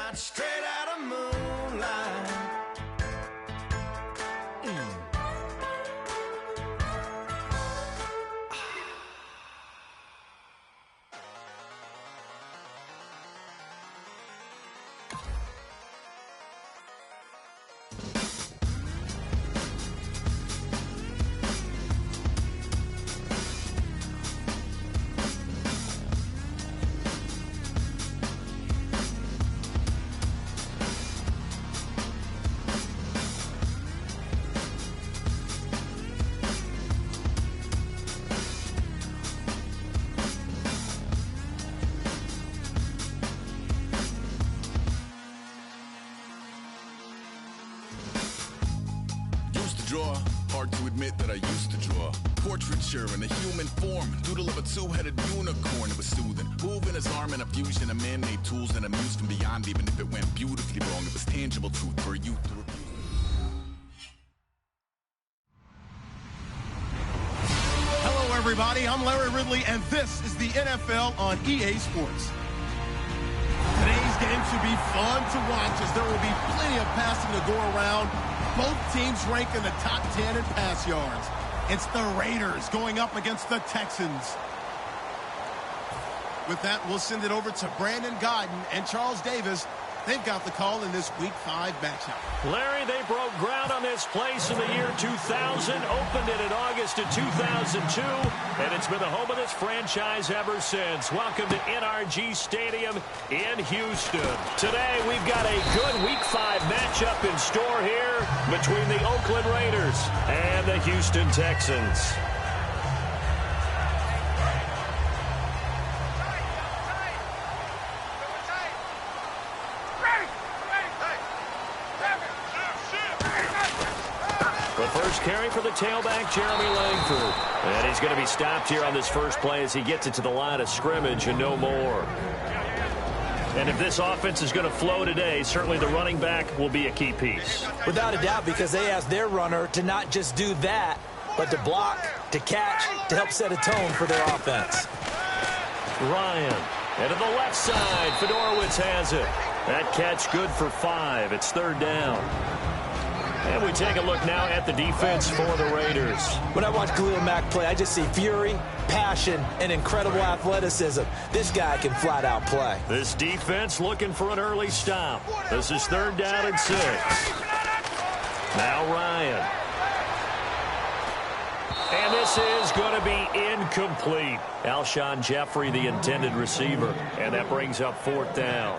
shot straight out of moonlight. Draw. Hard to admit that I used to draw. Portraiture in a human form. Doodle of a two-headed unicorn. It was soothing. Moving his arm in a fusion of man-made tools and amused from beyond. Even if it went beautifully wrong, it was tangible truth for a youth to refuse. Hello, everybody. I'm Larry Ridley, and this is the NFL on EA Sports. Today's game should be fun to watch as there will be plenty of passing to go around. Both teams rank in the top 10 in pass yards. It's the Raiders going up against the Texans. With that, we'll send it over to Brandon Godden and Charles Davis. They've got the call in this Week 5 matchup. Larry, they broke ground on this place in the year 2000, opened it in August of 2002, and it's been the home of this franchise ever since. Welcome to NRG Stadium in Houston. Today, we've got a good Week 5 matchup in store here between the Oakland Raiders and the Houston Texans. First carry for the tailback, Jeremy Langford. And he's going to be stopped here on this first play as he gets it to the line of scrimmage and no more. And if this offense is going to flow today, certainly the running back will be a key piece. Without a doubt, because they asked their runner to not just do that, but to block, to catch, to help set a tone for their offense. Ryan. And to the left side, Fedorowicz has it. That catch good for 5. It's third down. And we take a look now at the defense for the Raiders. When I watch Khalil Mack play, I just see fury, passion, and incredible athleticism. This guy can flat out play. This defense looking for an early stop. This is third down and 6. Now Ryan. And this is going to be incomplete. Alshon Jeffrey, the intended receiver. And that brings up fourth down.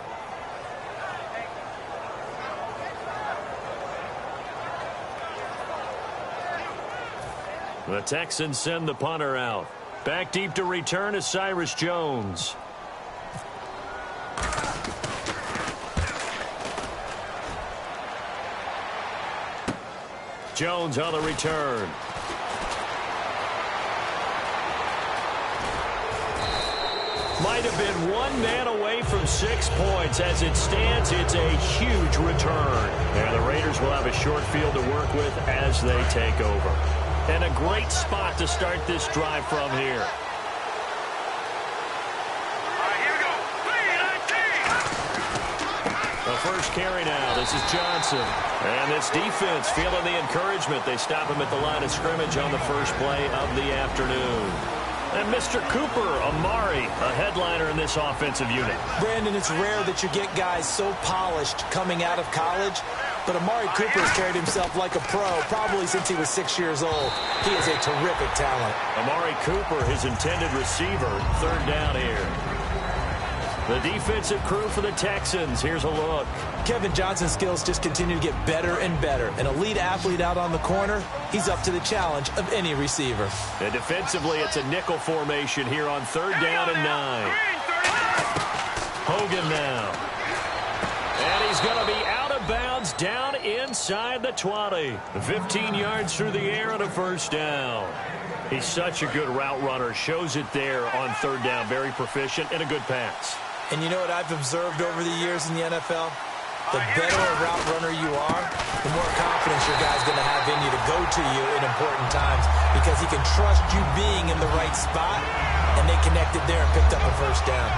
The Texans send the punter out. Back deep to return is Cyrus Jones. Jones on the return. Might have been one man away from 6 points. As it stands, it's a huge return. And the Raiders will have a short field to work with as they take over. And a great spot to start this drive from here. The first carry now. This is Johnson. And this defense feeling the encouragement. They stop him at the line of scrimmage on the first play of the afternoon. And Mr. Cooper, Amari, a headliner in this offensive unit. Brandon, it's rare that you get guys so polished coming out of college. But Amari Cooper has carried himself like a pro probably since he was 6 years old. He is a terrific talent. Amari Cooper, his intended receiver, third down here. The defensive crew for the Texans. Here's a look. Kevin Johnson's skills just continue to get better and better. An elite athlete out on the corner. He's up to the challenge of any receiver. And defensively, it's a nickel formation here on third down and 9. Hogan now. And he's going to be out of bounds down inside the 20. 15 yards through the air and a first down. He's such a good route runner. Shows it there on third down. Very proficient and a good pass. And you know what I've observed over the years in the NFL? The better a route runner you are, the more confidence your guy's going to have in you to go to you in important times because he can trust you being in the right spot, and they connected there and picked up a first down.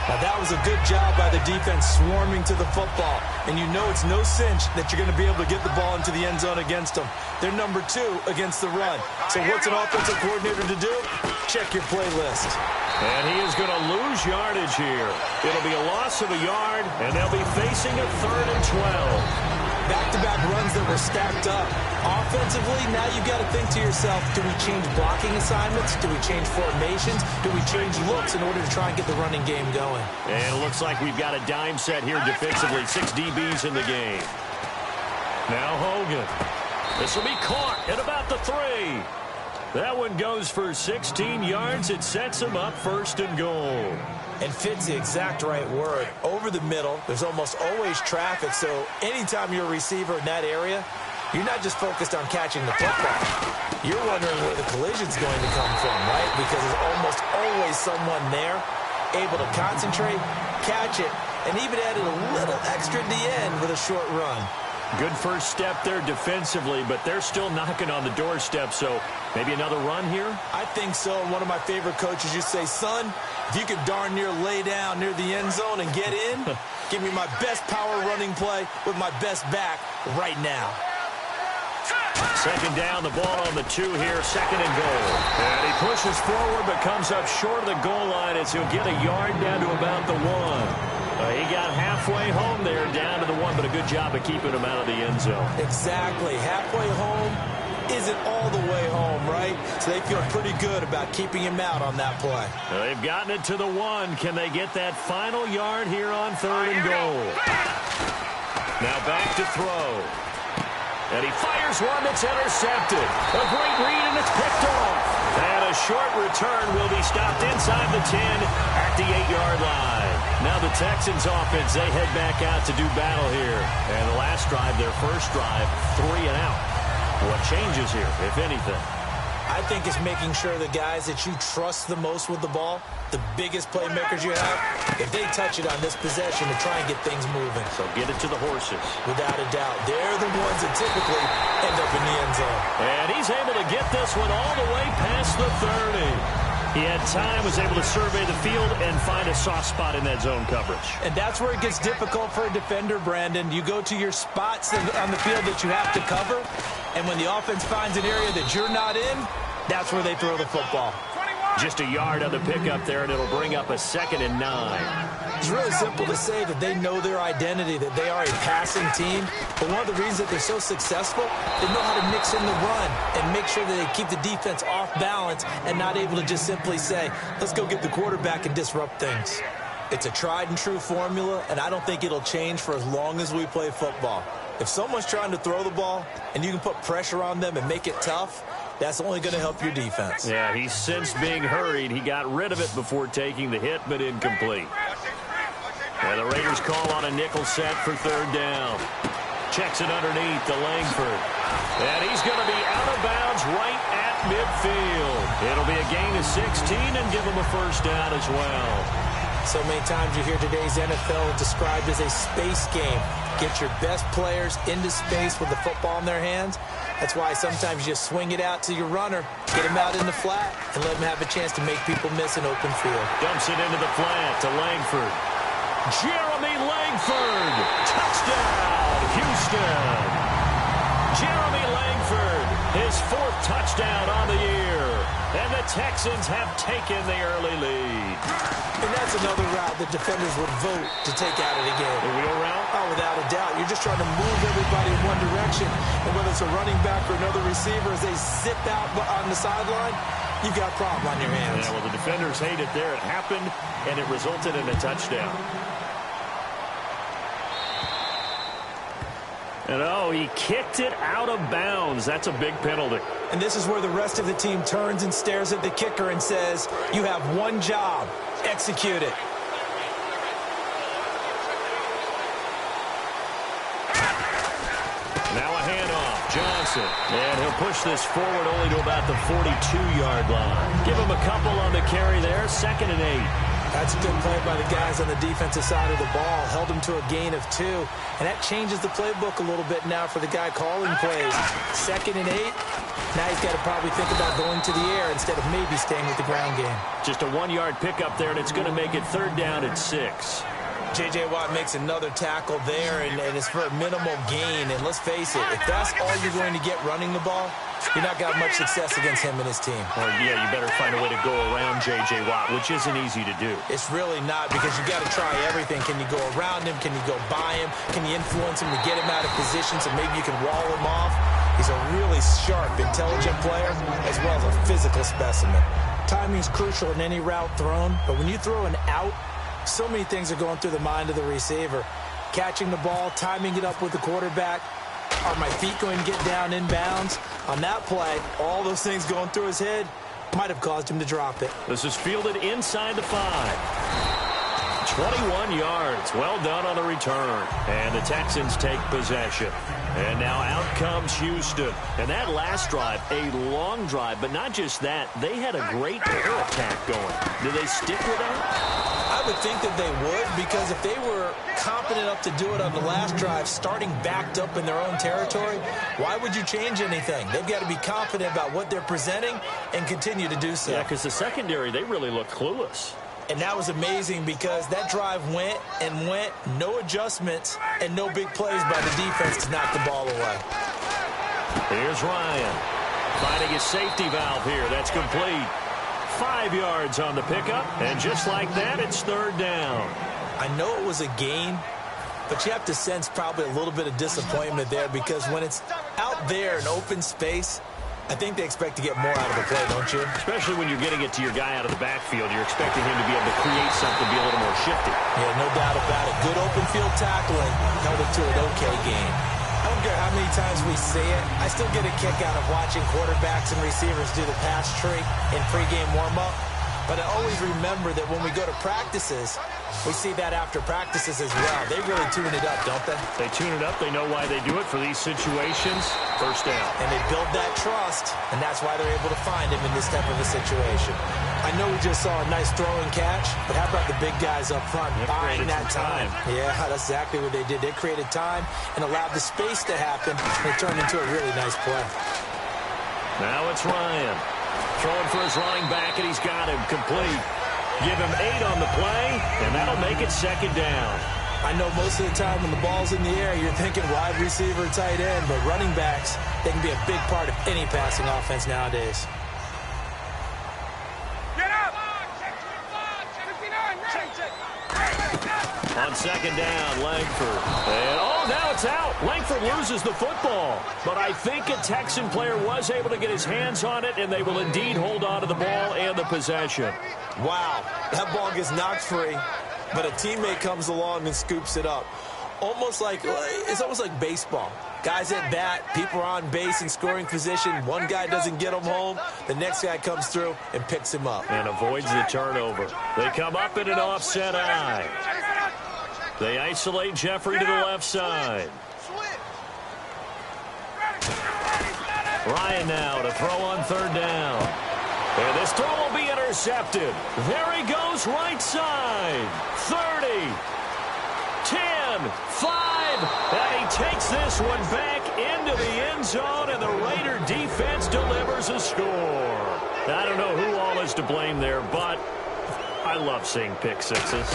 Now, that was a good job by the defense swarming to the football. And you know it's no cinch that you're going to be able to get the ball into the end zone against them. They're number 2 against the run. So what's an offensive coordinator to do? Check your playlist. And he is going to lose yardage here. It'll be a loss of a yard, and they'll be facing a 3rd and 12. Back-to-back runs that were stacked up. Offensively, now you've got to think to yourself, do we change blocking assignments? Do we change formations? Do we change looks in order to try and get the running game going? And it looks like we've got a dime set here defensively. 6 DBs in the game. Now Hogan. This will be caught at about the 3. That one goes for 16 yards. It sets him up 1st and goal. And fits the exact right word. Over the middle, there's almost always traffic, so anytime you're a receiver in that area, you're not just focused on catching the football. You're wondering where the collision's going to come from, right? Because there's almost always someone there able to concentrate, catch it, and even added a little extra at the end with a short run. Good first step there defensively, but they're still knocking on the doorstep, so maybe another run here? I think so. And one of my favorite coaches used to say, son, if you could darn near lay down near the end zone and get in, give me my best power running play with my best back right now. 2nd down, the ball on the 2 here, 2nd and goal. And he pushes forward but comes up short of the goal line as he'll get a yard down to about the 1. He got halfway home there, down to the 1, but a good job of keeping him out of the end zone. Exactly. Halfway home isn't all the way home, right? So they feel pretty good about keeping him out on that play. They've gotten it to the 1. Can they get that final yard here on 3rd and goal? Now back to throw. And he fires one that's intercepted. A great read, and it's picked off. And a short return will be stopped inside the 10 at the 8-yard line. Now the Texans offense, they head back out to do battle here. And the last drive, their first drive, 3 and out. What changes here, if anything? I think it's making sure the guys that you trust the most with the ball, the biggest playmakers you have, if they touch it on this possession to try and get things moving. So get it to the horses. Without a doubt. They're the ones that typically end up in the end zone. And he's able to get this one all the way past the 30. He had time, was able to survey the field and find a soft spot in that zone coverage. And that's where it gets difficult for a defender, Brandon. You go to your spots on the field that you have to cover, and when the offense finds an area that you're not in, that's where they throw the football. Just a yard on the pickup there, and it'll bring up a 2nd and 9. It's really simple to say that they know their identity, that they are a passing team. But one of the reasons that they're so successful, they know how to mix in the run and make sure that they keep the defense off balance and not able to just simply say, let's go get the quarterback and disrupt things. It's a tried and true formula, and I don't think it'll change for as long as we play football. If someone's trying to throw the ball and you can put pressure on them and make it tough, that's only going to help your defense. Yeah, he's since being hurried. He got rid of it before taking the hit, but incomplete. And the Raiders call on a nickel set for 3rd down. Checks it underneath to Langford. And he's going to be out of bounds right at midfield. It'll be a gain of 16 and give him a 1st down as well. So many times you hear today's NFL described as a space game. Get your best players into space with the football in their hands. That's why sometimes you just swing it out to your runner, get him out in the flat, and let him have a chance to make people miss an open field. Dumps it into the flat to Langford. Jeremy Langford. Touchdown, Houston. Jeremy Langford, his 4th touchdown on the year. And the Texans have taken the early lead. And that's another route that defenders would vote to take out of the game. The wheel route? Oh, without a doubt. You're just trying to move everybody in one direction. And whether it's a running back or another receiver, as they zip out on the sideline, you've got a problem on your hands. Yeah, well, the defenders hate it there. It happened, and it resulted in a touchdown. And, oh, he kicked it out of bounds. That's a big penalty. And this is where the rest of the team turns and stares at the kicker and says, you have one job. Execute it. Now a handoff. Johnson. And he'll push this forward only to about the 42-yard line. Give him a couple on the carry there. 2nd and 8. That's a good play by the guys on the defensive side of the ball. Held him to a gain of 2. And that changes the playbook a little bit now for the guy calling plays. 2nd and 8. Now he's got to probably think about going to the air instead of maybe staying with the ground game. Just a 1-yard pickup there, and it's going to make it 3rd down and 6. J.J. Watt makes another tackle there, and it's for a minimal gain. And let's face it, if that's all you're going to get running the ball, you're not got much success against him and his team. Well, yeah, you better find a way to go around J.J. Watt, which isn't easy to do. It's really not, because you got to try everything. Can you go around him? Can you go by him? Can you influence him to get him out of position so maybe you can wall him off? He's a really sharp, intelligent player, as well as a physical specimen. Timing's crucial in any route thrown, but when you throw an out, so many things are going through the mind of the receiver. Catching the ball, timing it up with the quarterback. Are my feet going to get down in bounds? On that play, all those things going through his head might have caused him to drop it. This is fielded inside the 5. 21 yards. Well done on the return. And the Texans take possession. And now out comes Houston. And that last drive, a long drive, but not just that. They had a great air attack going. Do they stick with that? I would think that they would, because if they were competent enough to do it on the last drive, starting backed up in their own territory, why would you change anything? They've got to be confident about what they're presenting and continue to do so. Yeah, because the secondary, they really looked clueless. And that was amazing, because that drive went and went, no adjustments, and no big plays by the defense to knock the ball away. Here's Ryan finding his safety valve here. That's complete. 5 yards on the pickup, and just like that, it's 3rd down. I know it was a gain, but you have to sense probably a little bit of disappointment there, because when it's out there in open space, I think they expect to get more out of the play, don't you? Especially when you're getting it to your guy out of the backfield. You're expecting him to be able to create something, be a little more shifty. Yeah, no doubt about it. Good open field tackling held it to an okay gain. I don't care how many times we see it, I still get a kick out of watching quarterbacks and receivers do the pass tree in pregame warm-up. But I always remember that when we go to practices, we see that after practices as well. They really tune it up, don't they? They tune it up. They know why they do it for these situations. 1st down. And they build that trust, and that's why they're able to find him in this type of a situation. I know we just saw a nice throw and catch, but how about the big guys up front buying that time? Yeah, that's exactly what they did. They created time and allowed the space to happen, and it turned into a really nice play. Now it's Ryan. Throwing for his running back, and he's got him complete. Give him 8 on the play, and that'll make it 2nd down. I know most of the time when the ball's in the air, you're thinking wide receiver, tight end, but running backs, they can be a big part of any passing offense nowadays. Get up! On 2nd down, Langford. And, now it's out. Langford loses the football. But I think a Texan player was able to get his hands on it, and they will indeed hold on to the ball and the possession. Wow, that ball gets knocked free, but a teammate comes along and scoops it up. It's almost like baseball. Guys at bat, people are on base in scoring position. One guy doesn't get him home. The next guy comes through and picks him up. And avoids the turnover. They come up in an offset eye. They isolate Jeffrey to the left side. Ryan now to throw on 3rd down. And this throw will be intercepted. There he goes, right side. 30, 10, 5. And he takes this one back into the end zone, and the Raider defense delivers a score. I don't know who all is to blame there, but I love seeing pick sixes.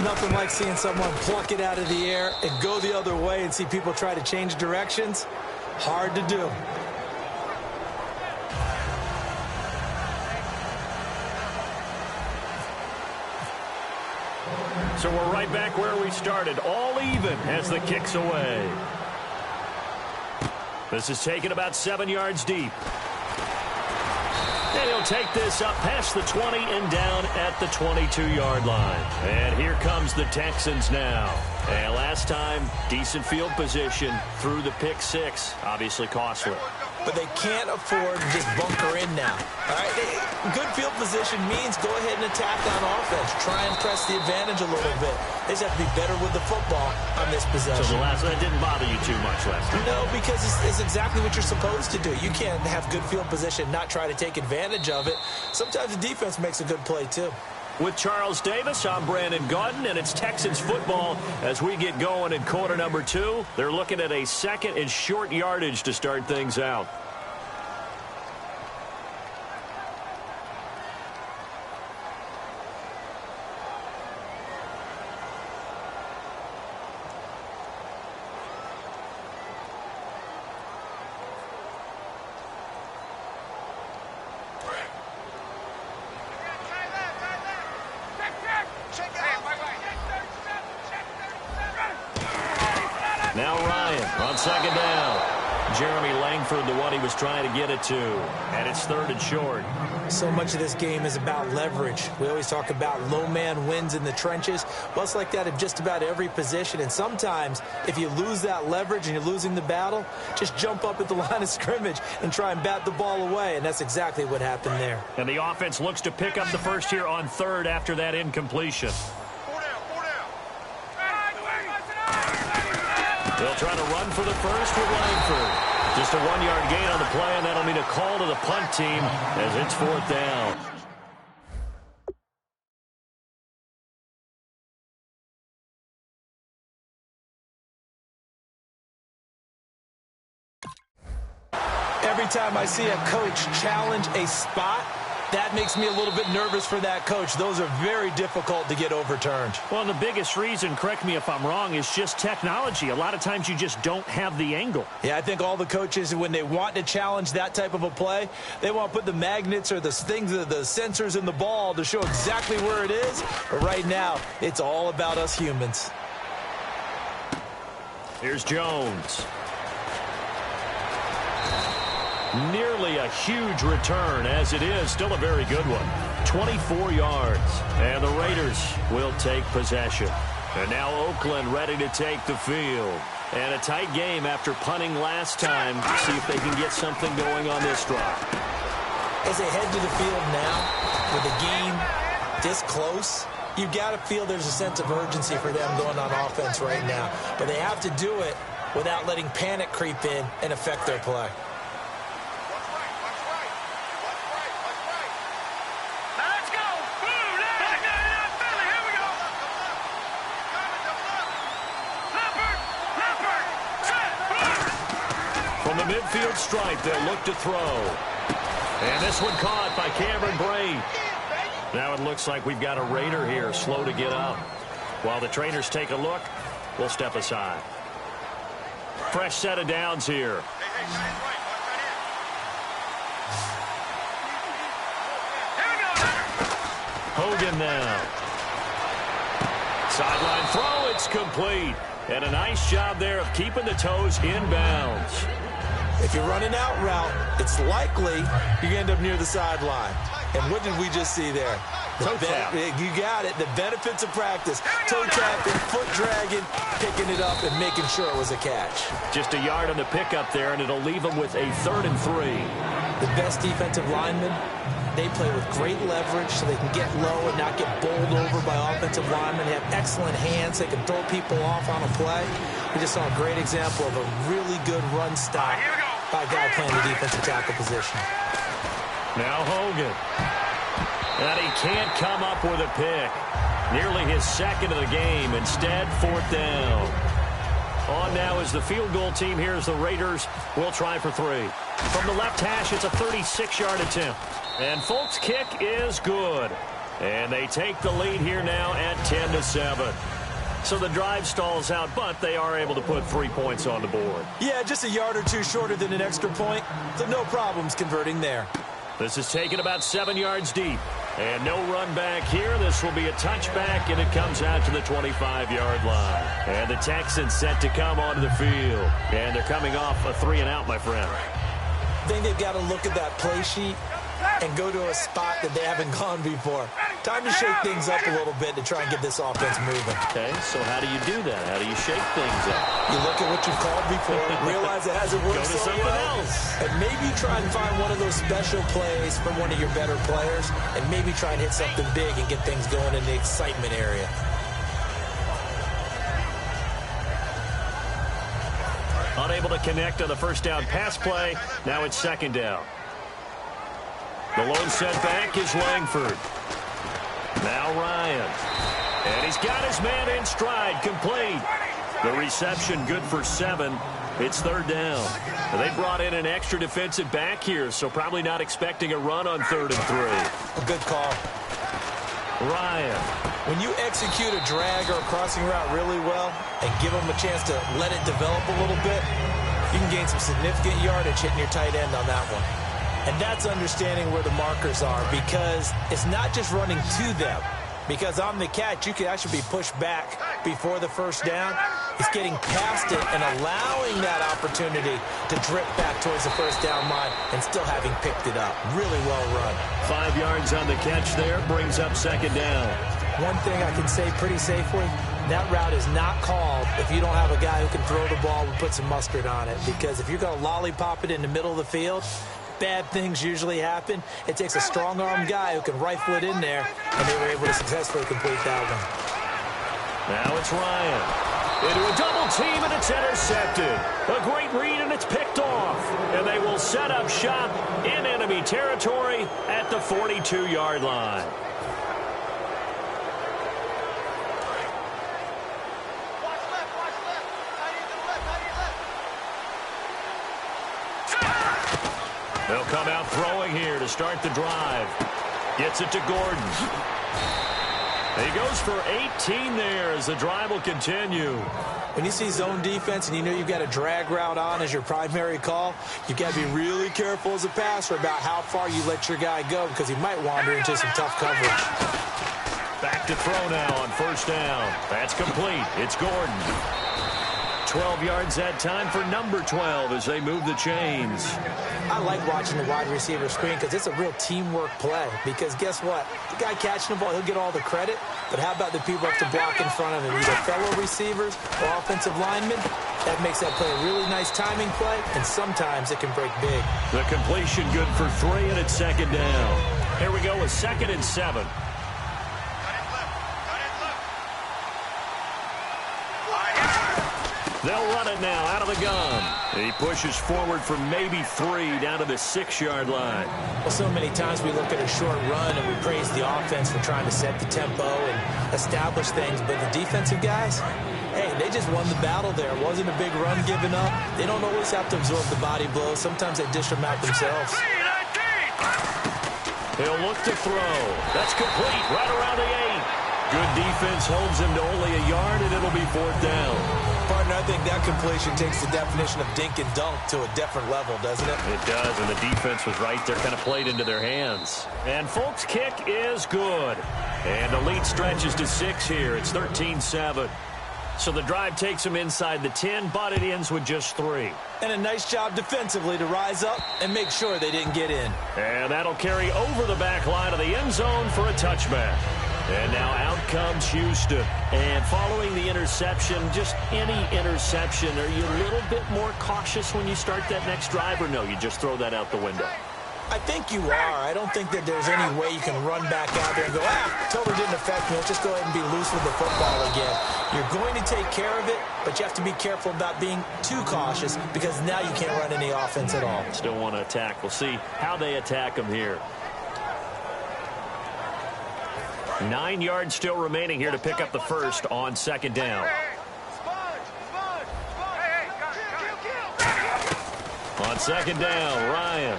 Nothing like seeing someone pluck it out of the air and go the other way and see people try to change directions. Hard to do. So we're right back where we started, all even as the kick's away. This is taken about 7 yards deep. And he'll take this up past the 20 and down at the 22-yard line. And here comes the Texans now. And last time, decent field position through the pick 6. Obviously costly. But they can't afford to just bunker in now. All right, good field position means go ahead and attack on offense. Try and press the advantage a little bit. They just have to be better with the football on this possession. So that didn't bother you too much last time? No, because it's exactly what you're supposed to do. You can't have good field position, not try to take advantage of it. Sometimes the defense makes a good play, too. With Charles Davis, I'm Brandon Gaudin, and it's Texans football as we get going in quarter number 2. They're looking at a second and short yardage to start things out. Now Ryan on second down. Jeremy Langford, the one he was trying to get it to. And it's third and short. So much of this game is about leverage. We always talk about low man wins in the trenches. Well, it's like that in just about every position. And sometimes, if you lose that leverage and you're losing the battle, just jump up at the line of scrimmage and try and bat the ball away. And that's exactly what happened there. And the offense looks to pick up the first here on third after that incompletion. They'll try to run for the first with Langford. Just a 1-yard gain on the play, and that'll mean a call to the punt team as it's fourth down. Every time I see a coach challenge a spot, that makes me a little bit nervous for that coach. Those are very difficult to get overturned. Well, the biggest reason, correct me if I'm wrong, is just technology. A lot of times you just don't have the angle. Yeah, I think all the coaches, when they want to challenge that type of a play, they want to put the magnets or the things, the sensors in the ball to show exactly where it is. But right now, it's all about us humans. Here's Jones. Nearly a huge return, as it is still a very good one. 24 yards, and the Raiders will take possession. And now Oakland ready to take the field. And a tight game after punting last time. See if they can get something going on this drive. As they head to the field now, with the game this close, you've got to feel there's a sense of urgency for them going on offense right now. But they have to do it without letting panic creep in and affect their play. Midfield stripe, they'll look to throw. And this one caught by Cameron Brate. Now it looks like we've got a Raider here, slow to get up. While the trainers take a look, we'll step aside. Fresh set of downs here. Hogan now. Sideline throw, it's complete. And a nice job there of keeping the toes in bounds. If you're running out route, it's likely you're going to end up near the sideline. And what did we just see there? Toe tap. You got it. The benefits of practice. Toe tapping, foot dragging, picking it up, and making sure it was a catch. Just a yard on the pickup there, and it'll leave them with a 3rd and 3. The best defensive linemen, they play with great leverage so they can get low and not get bowled over by offensive linemen. They have excellent hands. They can throw people off on a play. We just saw a great example of a really good run stop by a guy playing the defensive tackle position. Now Hogan. And he can't come up with a pick. Nearly his 2nd of the game. Instead, 4th down. On now is the field goal team. Here's the Raiders. We'll try for 3. From the left hash, it's a 36-yard attempt. And Folk's kick is good. And they take the lead here now at 10-7. So the drive stalls out, but they are able to put 3 points on the board. Yeah, just a yard or two shorter than an extra point. So no problems converting there. This is taken about 7 yards deep. And no run back here. This will be a touchback, and it comes out to the 25-yard line. And the Texans set to come onto the field. And they're coming off a 3-and-out, my friend. I think they've got to look at that play sheet and go to a spot that they haven't gone before. Time to shake things up a little bit to try and get this offense moving. Okay, so how do you do that? How do you shake things up? You look at what you've called before, realize it hasn't worked Go to so something well, else. and maybe try and find one of those special plays from one of your better players, and maybe try and hit something big and get things going in the excitement area. Unable to connect on the first down pass play. Now it's 2nd down. The lone setback is Langford. Now Ryan. And he's got his man in stride, complete. The reception good for 7. It's third down. They brought in an extra defensive back here, so probably not expecting a run on 3rd and 3. A good call. Ryan. When you execute a drag or a crossing route really well and give them a chance to let it develop a little bit, you can gain some significant yardage hitting your tight end on that one. And that's understanding where the markers are, because it's not just running to them. Because on the catch, you could actually be pushed back before the first down. It's getting past it and allowing that opportunity to drip back towards the first down line and still having picked it up. Really well run. 5 yards on the catch there, brings up 2nd down. One thing I can say pretty safely, that route is not called if you don't have a guy who can throw the ball and put some mustard on it. Because if you're going to lollipop it in the middle of the field, bad things usually happen. It takes a strong-armed guy who can rifle it in there, and they were able to successfully complete that one. Now it's Ryan. Into a double team, and it's intercepted. A great read, and it's picked off. And they will set up shop in enemy territory at the 42-yard line. They'll come out throwing here to start the drive. Gets it to Gordon. He goes for 18 there as the drive will continue. When you see zone defense and you know you've got a drag route on as your primary call, you've got to be really careful as a passer about how far you let your guy go, because he might wander into some tough coverage. Back to throw now on 1st down. That's complete. It's Gordon. 12 yards that time for number 12 as they move the chains. I like watching the wide receiver screen because it's a real teamwork play. Because guess what? The guy catching the ball, he'll get all the credit. But how about the people up to block in front of him? Either fellow receivers or offensive linemen. That makes that play a really nice timing play, and sometimes it can break big. The completion good for 3, and it's 2nd down. Here we go with 2nd and 7. They'll run it now out of the gun. He pushes forward for maybe 3 down to the 6-yard line. Well, so many times we look at a short run and we praise the offense for trying to set the tempo and establish things. But the defensive guys, hey, they just won the battle there. It wasn't a big run given up. They don't always have to absorb the body blows. Sometimes they dish them out themselves. He'll look to throw. That's complete right around the 8. Good defense holds him to only a yard, and it'll be 4th down. Partner, I think that completion takes the definition of dink and dunk to a different level, doesn't it? It does, and the defense was right there, kind of played into their hands. And folks, kick is good. And the lead stretches to 6 here. It's 13-7. So the drive takes them inside the 10, but it ends with just 3. And a nice job defensively to rise up and make sure they didn't get in. And that'll carry over the back line of the end zone for a touchback. And now out comes Houston. And following the interception, just any interception, are you a little bit more cautious when you start that next drive, or no, you just throw that out the window? I think you are. I don't think that there's any way you can run back out there and go, totally didn't affect me. Let's just go ahead and be loose with the football again. You're going to take care of it, but you have to be careful about being too cautious, because now you can't run any offense at all. Still want to attack. We'll see how they attack them here. 9 yards still remaining here to pick up the first on 2nd down. On 2nd down, Ryan.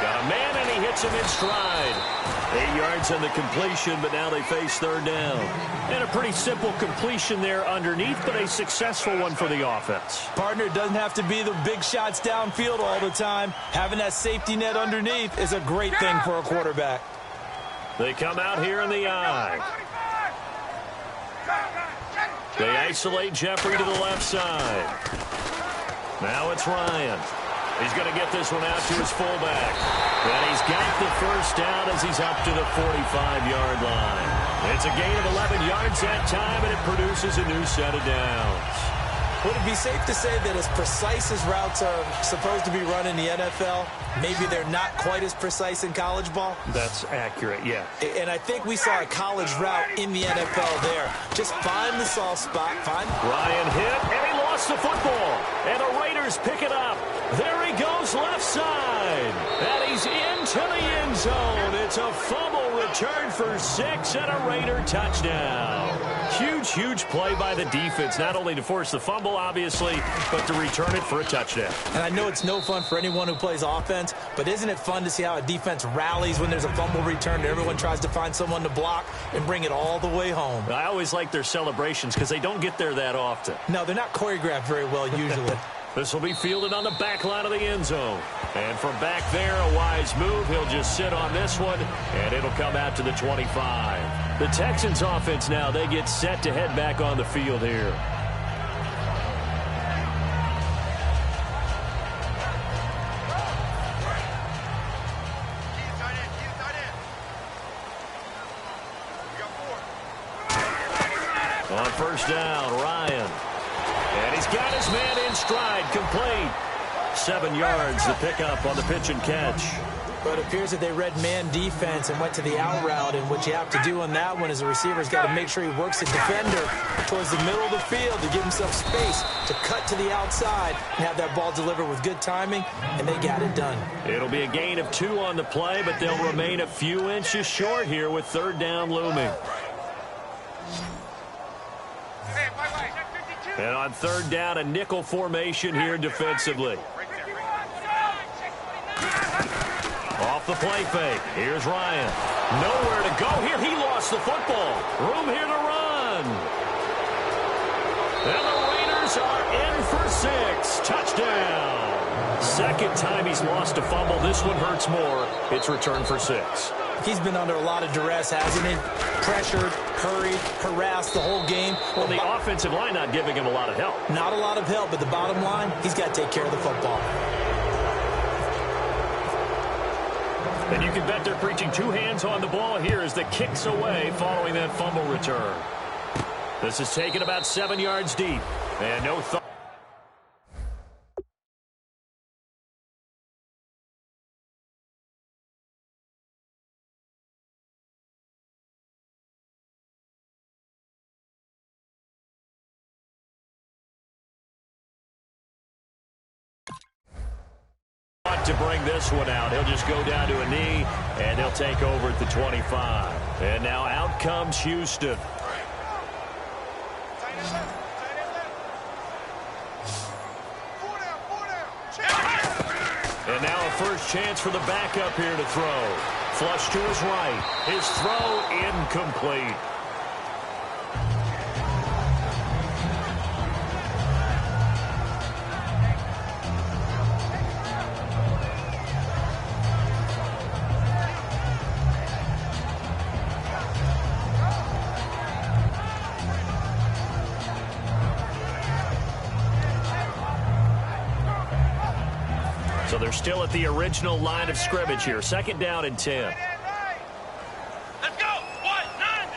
Got a man, and he hits him in stride. 8 yards on the completion, but now they face 3rd down. And a pretty simple completion there underneath, but a successful one for the offense. Partner, it doesn't have to be the big shots downfield all the time. Having that safety net underneath is a great thing for a quarterback. They come out here in the eye. They isolate Jeffrey to the left side. Now it's Ryan. He's going to get this one out to his fullback. And he's got the first down as he's up to the 45-yard line. It's a gain of 11 yards that time, and it produces a new set of downs. Would it be safe to say that as precise as routes are supposed to be run in the NFL, maybe they're not quite as precise in college ball? That's accurate, yeah. And I think we saw a college route in the NFL there. Just find the soft spot. Ryan hit, and he lost lost the football, and the Raiders pick it up. There he goes left side, and he's into the end zone. It's a fumble return for 6 and a Raider touchdown. Huge, huge play by the defense, not only to force the fumble, obviously, but to return it for a touchdown. And I know it's no fun for anyone who plays offense, but isn't it fun to see how a defense rallies when there's a fumble return and everyone tries to find someone to block and bring it all the way home? I always like their celebrations because they don't get there that often. No, they're not choreographed very well usually. This will be fielded on the back line of the end zone. And from back there, a wise move. He'll just sit on this one, and it'll come out to the 25. The Texans offense now, they get set to head back on the field here. On first down, Ryan. And he's got his man in stride, complete. 7 yards to pick up on the pitch and catch. But it appears that they read man defense and went to the out route, and what you have to do on that one is the receiver's got to make sure he works the defender towards the middle of the field to give himself space to cut to the outside and have that ball delivered with good timing, and they got it done. It'll be a gain of 2 on the play, but they'll remain a few inches short here with third down looming. And on third down, a nickel formation here defensively. Off the play fake. Here's Ryan. Nowhere to go here. He lost the football. Room here to run. And the Raiders are in for 6. Touchdown. Second time he's lost a fumble. This one hurts more. It's returned for 6. He's been under a lot of duress, hasn't he? Pressured, hurried, harassed the whole game. Well, the offensive line not giving him a lot of help. Not a lot of help, but the bottom line, he's got to take care of the football. And you can bet they're preaching 2 hands on the ball here as the kick's away following that fumble return. This is taken about 7 yards deep. And no thought. To bring this one out. He'll just go down to a knee, and they'll take over at the 25. And now out comes Houston. And now a first chance for the backup here to throw. Flush to his right. His throw incomplete. So they're still at the original line of scrimmage here. Second down and 10. Let's go. 1, 9.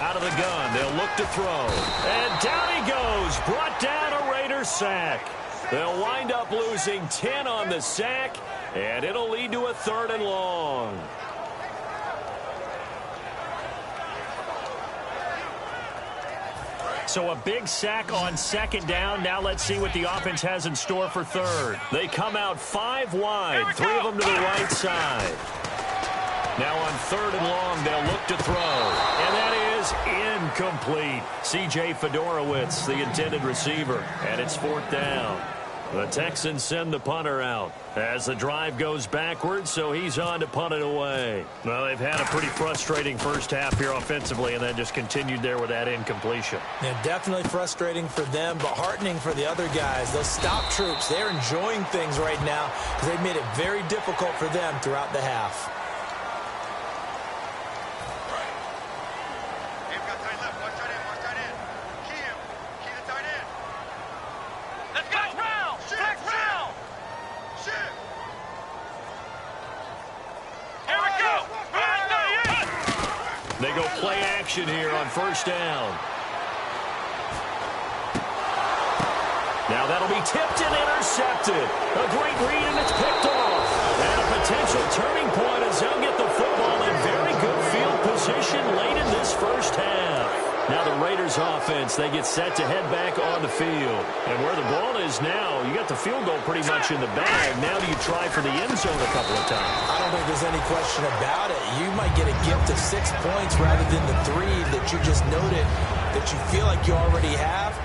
Out of the gun. They'll look to throw. And down he goes. Brought down a Raider sack. They'll wind up losing 10 on the sack, and it'll lead to a 3rd and long. So a big sack on second down. Now let's see what the offense has in store for third. They come out 5 wide, 3 of them to the right side. Now on 3rd and long, they'll look to throw. And that is incomplete. C.J. Fedorowicz, the intended receiver. And it's 4th down. The Texans send the punter out as the drive goes backwards, so he's on to punt it away. Well, they've had a pretty frustrating first half here offensively, and then just continued there with that incompletion. Yeah, definitely frustrating for them, but heartening for the other guys. Those stop troops, they're enjoying things right now because they've made it very difficult for them throughout the half. They go play action here on first down. Now that'll be tipped and intercepted. A great read, and it's picked off. And a potential turning point as they'll get the football in very good field position late in this first half. Now the Raiders offense, they get set to head back on the field. And where the ball is now, you got the field goal pretty much in the bag. Now do you try for the end zone a couple of times? I don't think there's any question about it. You might get a gift of 6 points rather than the 3 that you just noted that you feel like you already have.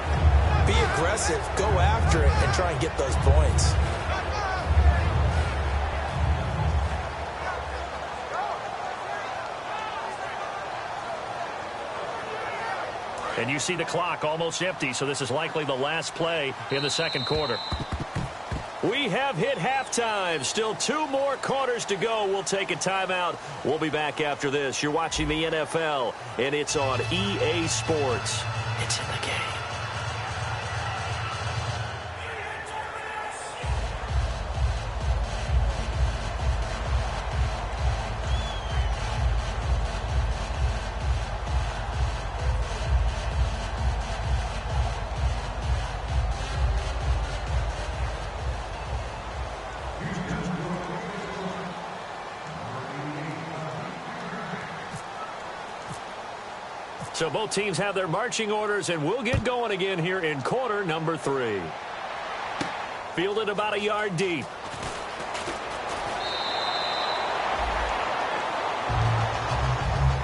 Be aggressive, go after it, and try and get those points. And you see the clock almost empty, so this is likely the last play in the second quarter. We have hit halftime. Still 2 more quarters to go. We'll take a timeout. We'll be back after this. You're watching the NFL, and it's on EA Sports. It's in the game. So both teams have their marching orders, and we'll get going again here in quarter number 3. Fielded about a yard deep.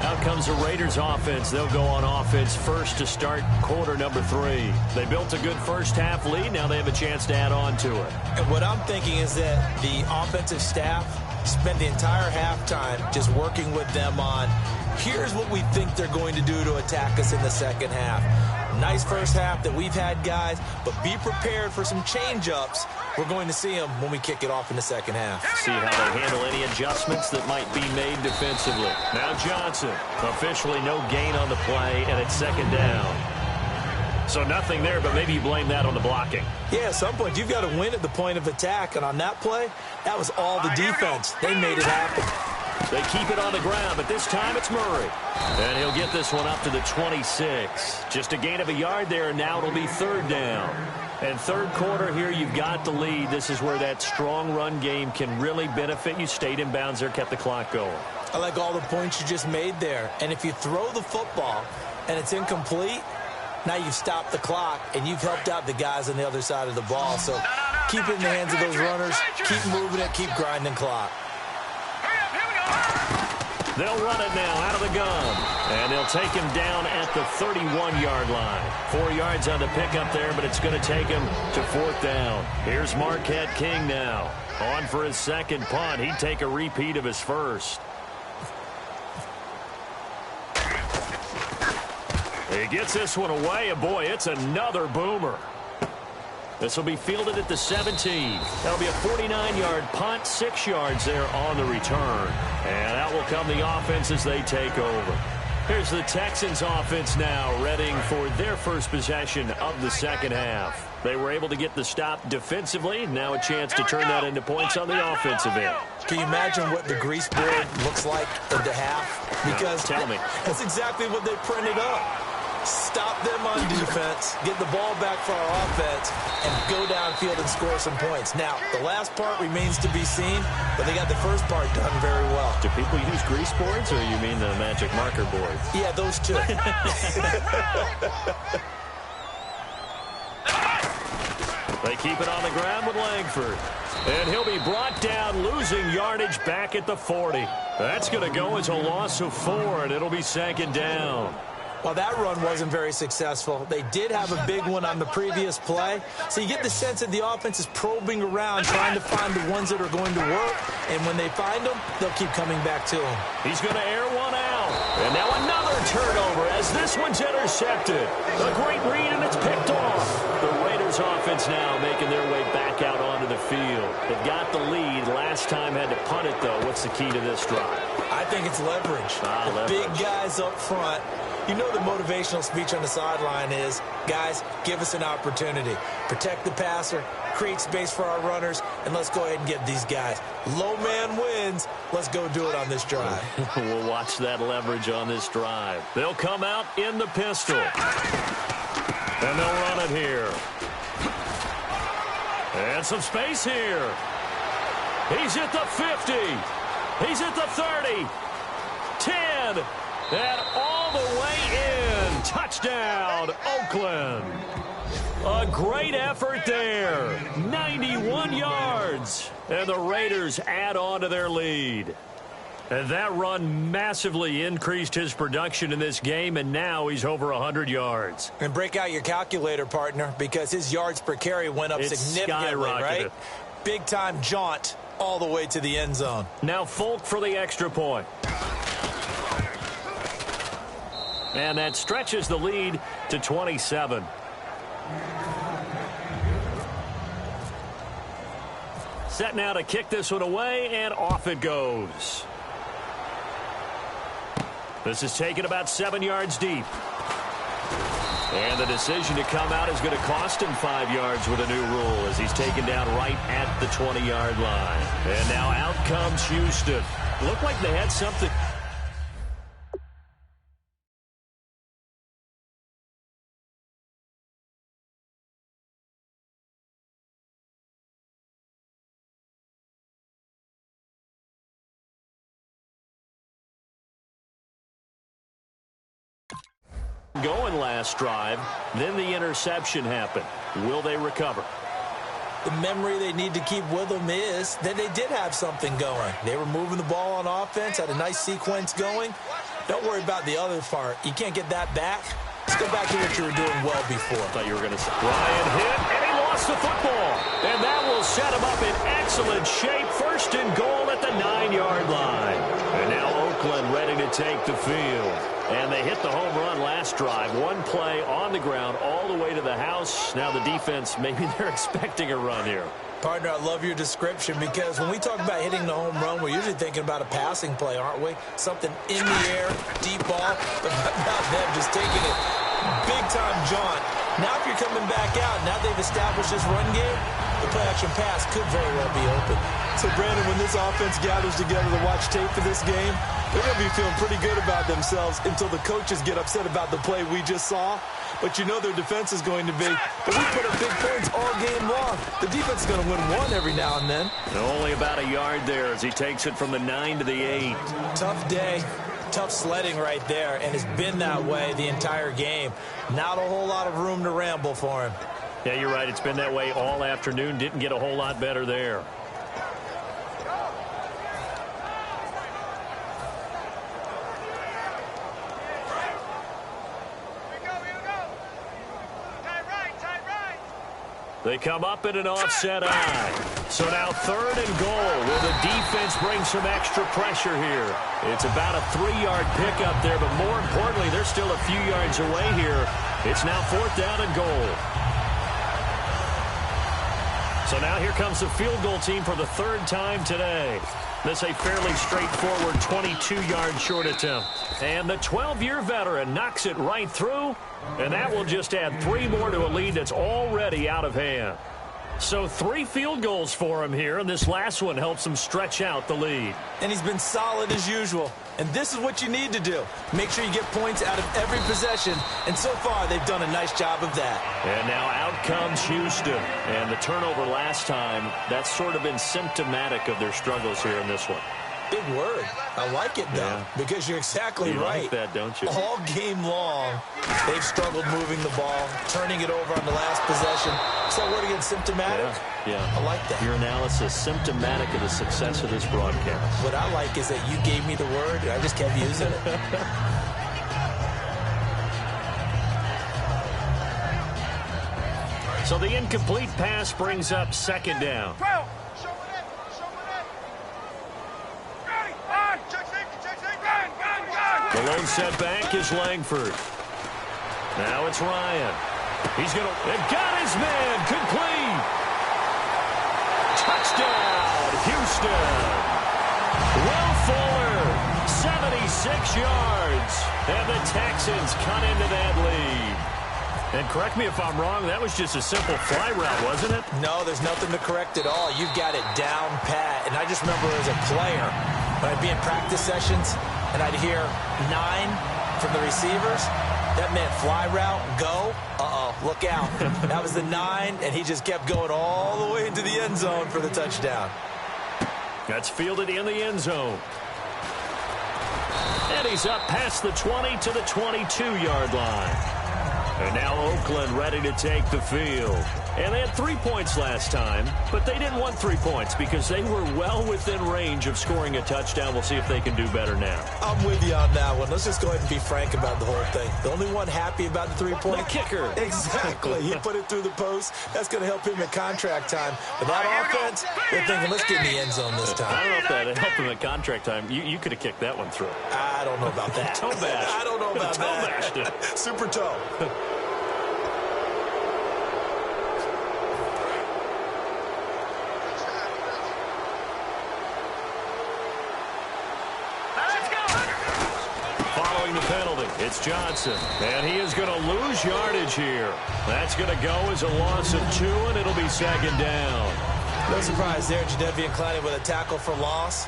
Out comes the Raiders offense. They'll go on offense first to start quarter number 3. They built a good first half lead. Now they have a chance to add on to it. And what I'm thinking is that the offensive staff spent the entire halftime just working with them on here's what we think they're going to do to attack us in the second half. Nice first half that we've had, guys, but be prepared for some change-ups. We're going to see them when we kick it off in the second half. See how they handle any adjustments that might be made defensively. Now Johnson, officially no gain on the play, and it's second down. So nothing there, but maybe you blame that on the blocking. Yeah, at some point, you've got to win at the point of attack, and on that play, that was all the defense. They made it happen. They keep it on the ground, but this time it's Murray. And he'll get this one up to the 26. Just a gain of a yard there, and now it'll be third down. And third quarter here, you've got the lead. This is where that strong run game can really benefit you. Stayed in bounds there, kept the clock going. I like all the points you just made there. And if you throw the football and it's incomplete, now you've stopped the clock, and you've helped out the guys on the other side of the ball. So keep it in the hands of those runners. Keep moving it. Keep grinding clock. They'll run it now out of the gun. And they'll take him down at the 31-yard line. 4 yards on the pickup there, but it's going to take him to fourth down. Here's Marquette King now. On for his second punt. He'd take a repeat of his first. He gets this one away, and boy, it's another boomer. This will be fielded at the 17. That'll be a 49-yard punt, 6 yards there on the return. And out will come the offense as they take over. Here's the Texans offense now, readying for their first possession of the second half. They were able to get the stop defensively. Now a chance to turn that into points on the offensive end. Can you imagine what the grease board looks like in the half? Because tell me. That's exactly what they printed up. Stop them on defense, get the ball back for our offense, and go downfield and score some points. Now, the last part remains to be seen, but they got the first part done very well. Do people use grease boards, or you mean the magic marker board? Yeah, those two. They keep it on the ground with Langford. And he'll be brought down, losing yardage back at the 40. That's going to go as a loss of 4, and it'll be second down. Well, that run wasn't very successful. They did have a big one on the previous play. So you get the sense that the offense is probing around, trying to find the ones that are going to work. And when they find them, they'll keep coming back to him. He's going to air one out. And now another turnover as this one's intercepted. A great read, and it's picked off. The Raiders offense now making their way back out onto the field. They've got the lead. Last time had to punt it, though. What's the key to this drive? I think it's leverage. Leverage. Big guys up front. You know the motivational speech on the sideline is, guys, give us an opportunity. Protect the passer, create space for our runners, and let's go ahead and get these guys. Low man wins. Let's go do it on this drive. We'll watch that leverage on this drive. They'll come out in the pistol. And they'll run it here. And some space here. He's at the 50. He's at the 30. 10. And all the way in. Touchdown, Oakland. A great effort there. 91 yards. And the Raiders add on to their lead. And that run massively increased his production in this game, and now he's over 100 yards. And break out your calculator, partner, because his yards per carry went up significantly, right? Big-time jaunt all the way to the end zone. Now Folk for the extra point. And that stretches the lead to 27. Set now to kick this one away, and off it goes. This is taken about 7 yards deep. And the decision to come out is going to cost him 5 yards with a new rule as he's taken down right at the 20-yard line. And now out comes Houston. Looked like they had something. Going last drive, then the interception happened. Will they recover? The memory they need to keep with them is that they did have something going. They were moving the ball on offense, had a nice sequence going. Don't worry about the other part. You can't get that back. Let's go back to what you were doing well before. I thought you were going to say. Ryan hit, and he lost the football. And that will set him up in excellent shape. First and goal at the 9-yard line. And now Oakland ready to take the field. And they hit the home run last drive. One play on the ground all the way to the house. Now the defense, maybe they're expecting a run here. Partner, I love your description because when we talk about hitting the home run, we're usually thinking about a passing play, aren't we? Something in the air, deep ball, but not them just taking it. Big-time jaunt. Now if you're coming back out, now they've established this run game, the play-action pass could very well be open. So, Brandon, when this offense gathers together to watch tape for this game, they're going to be feeling pretty good about themselves until the coaches get upset about the play we just saw. But you know their defense is going to be, but we put up big points all game long. The defense is going to win one every now and then. And only about a yard there as he takes it from the 9 to the 8. Tough day. Tough sledding right there, and it's been that way the entire game. Not a whole lot of room to ramble for him. Yeah, you're right. It's been that way all afternoon. Didn't get a whole lot better there. They come up in an offset eye. So now 3rd and goal. Will the defense bring some extra pressure here? It's about a 3-yard pickup there, but more importantly, they're still a few yards away here. It's now 4th down and goal. So now here comes the field goal team for the 3rd time today. This a fairly straightforward 22-yard short attempt. And the 12-year veteran knocks it right through. And that will just add 3 more to a lead that's already out of hand. So 3 field goals for him here, and this last one helps him stretch out the lead. And he's been solid as usual. And this is what you need to do. Make sure you get points out of every possession. And so far, they've done a nice job of that. And now out comes Houston. And the turnover last time, that's sort of been symptomatic of their struggles here in this one. Big word. I like it, though, because you're exactly right. You like that, don't you? All game long, they've struggled moving the ball, turning it over on the last possession. Is that word again, symptomatic? Yeah. I like that. Your analysis, symptomatic of the success of this broadcast. What I like is that you gave me the word, and I just kept using it. So the incomplete pass brings up 2nd down. The lone setback is Langford. Now it's Ryan. He's going to... And got his man. Complete. Touchdown, Houston. Will Fuller, 76 yards. And the Texans cut into that lead. And correct me if I'm wrong, that was just a simple fly route, wasn't it? No, there's nothing to correct at all. You've got it down pat. And I just remember as a player, when I'd be in practice sessions, and I'd hear 9 from the receivers. That meant fly route, go. Look out. That was the 9, and he just kept going all the way into the end zone for the touchdown. That's fielded in the end zone. And he's up past the 20 to the 22-yard line. And now Oakland ready to take the field. And they had 3 points last time, but they didn't want 3 points because they were well within range of scoring a touchdown. We'll see if they can do better now. I'm with you on that one. Let's just go ahead and be frank about the whole thing. The only one happy about the 3-point? The kicker. Exactly. He put it through the post. That's going to help him at contract time. But that offense, they're thinking, let's get in the end zone this time. I don't know if that helped him at contract time. You could have kicked that one through. I don't know about that. Toe bash. I don't know about toe that. Bashed it. Super toe. Following the penalty, it's Johnson. And he is going to lose yardage here. That's going to go as a loss of 2, and it'll be second down. No surprise there, Jadeveon Clowney with a tackle for loss.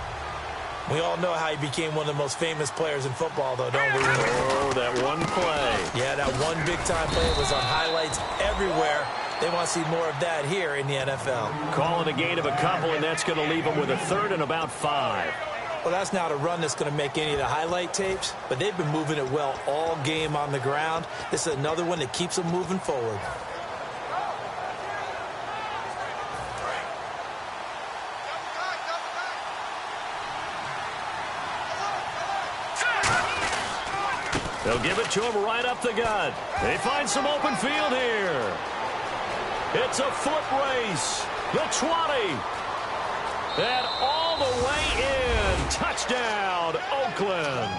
We all know how he became one of the most famous players in football, though, don't we? Oh, that one play. Yeah, that one big-time play was on highlights everywhere. They want to see more of that here in the NFL. Calling a gain of a couple, and that's going to leave them with a 3rd and about 5. Well, that's not a run that's going to make any of the highlight tapes, but they've been moving it well all game on the ground. This is another one that keeps them moving forward. They'll give it to him right up the gut. They find some open field here. It's a foot race. The 20. And all the way in. Touchdown, Oakland.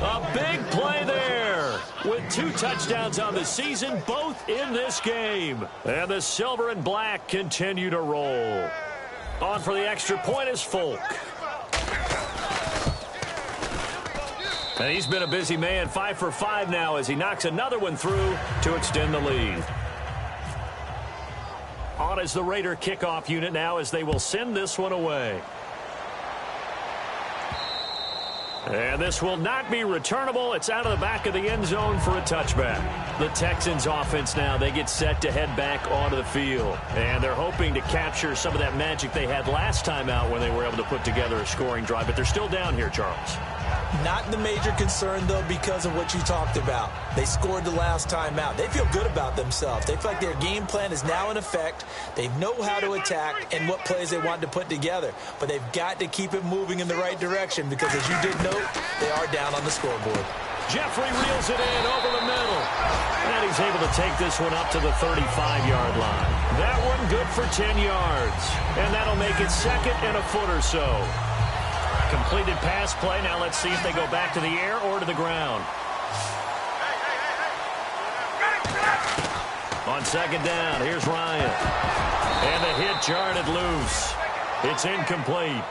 A big play there with 2 touchdowns on the season, both in this game. And the silver and black continue to roll. On for the extra point is Folk. And he's been a busy man, 5 for 5 now as he knocks another one through to extend the lead. On is the Raider kickoff unit now as they will send this one away. And this will not be returnable. It's out of the back of the end zone for a touchback. The Texans offense now, they get set to head back onto the field. And they're hoping to capture some of that magic they had last time out when they were able to put together a scoring drive. But they're still down here, Charles. Not the major concern, though, because of what you talked about. They scored the last time out. They feel good about themselves. They feel like their game plan is now in effect. They know how to attack and what plays they want to put together. But they've got to keep it moving in the right direction because, as you did note, they are down on the scoreboard. Jeffrey reels it in over the middle. And he's able to take this one up to the 35-yard line. That one good for 10 yards. And that'll make it 2nd and a foot or so. Completed pass play. Now let's see if they go back to the air or to the ground. On 2nd down, here's Ryan. And the hit jarred loose. It's incomplete.